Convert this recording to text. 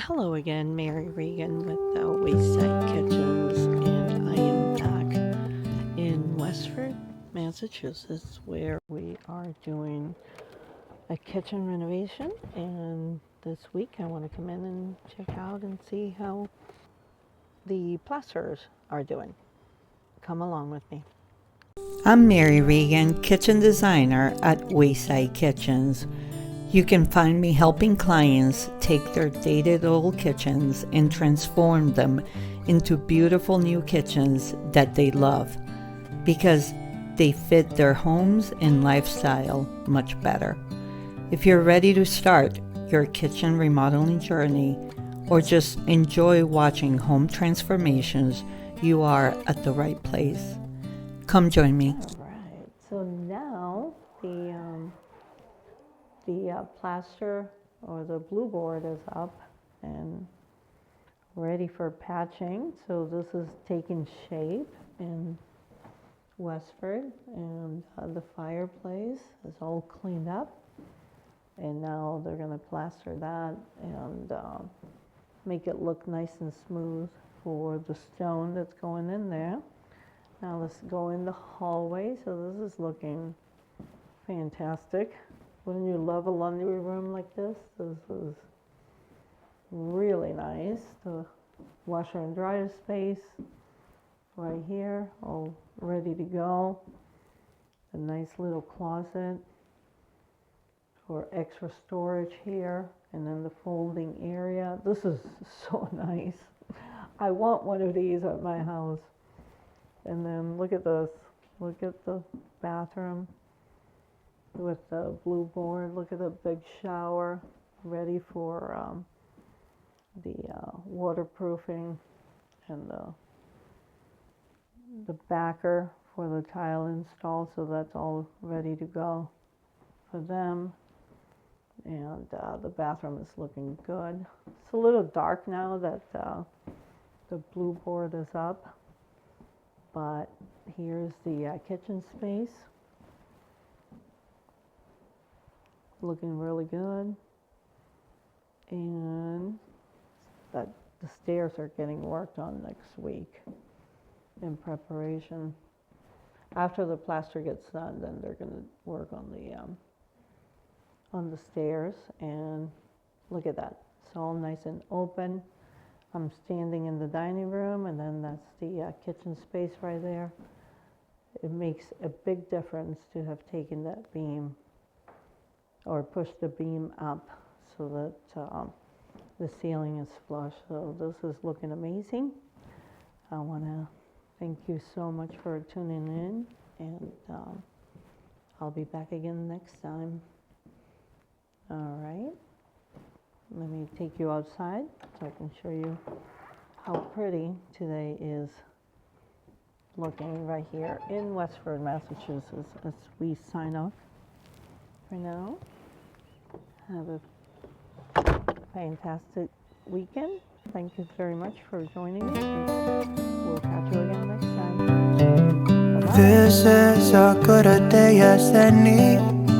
Hello again, Mary Regan with the Wayside Kitchens, and I am back in Westford, Massachusetts, where we are doing a kitchen renovation. And this week I want to come in and check out and see how the plasters are doing. Come along with me. I'm Mary Regan, kitchen designer at Wayside Kitchens. You can find me helping clients take their dated old kitchens and transform them into beautiful new kitchens that they love because they fit their homes and lifestyle much better. If you're ready to start your kitchen remodeling journey or just enjoy watching home transformations, you are at the right place. Come join me. All right, so now the plaster or the blue board is up and ready for patching. So this is taking shape in Westford, and the fireplace is all cleaned up, and now they're going to plaster that and make it look nice and smooth for the stone that's going in there. Now let's go in the hallway. So this is looking fantastic. Wouldn't you love a laundry room like this? This is really nice. The washer and dryer space right here, all ready to go. A nice little closet for extra storage here, and then the folding area. This is so nice. I want one of these at my house. And then look at this. Look at the bathroom with the blue board. Look at the big shower ready for the waterproofing, and the backer for the tile install. So that's all ready to go for them. And the bathroom is looking good. It's a little dark now that the blue board is up, but here's the kitchen space. Looking really good. And the stairs are getting worked on next week in preparation. After the plaster gets done, then they're going to work on the stairs. And look at that. It's all nice and open. I'm standing in the dining room, and then that's the kitchen space right there. It makes a big difference to have taken that beam or push the beam up so that the ceiling is flush. So this is looking amazing. I want to thank you so much for tuning in, and I'll be back again next time. All right, let me take you outside so I can show you how pretty today is looking right here in Westford, Massachusetts, as we sign off for now. Have a fantastic weekend. Thank you very much for joining me. We'll catch you again next time. Bye-bye. This is as good a day as any.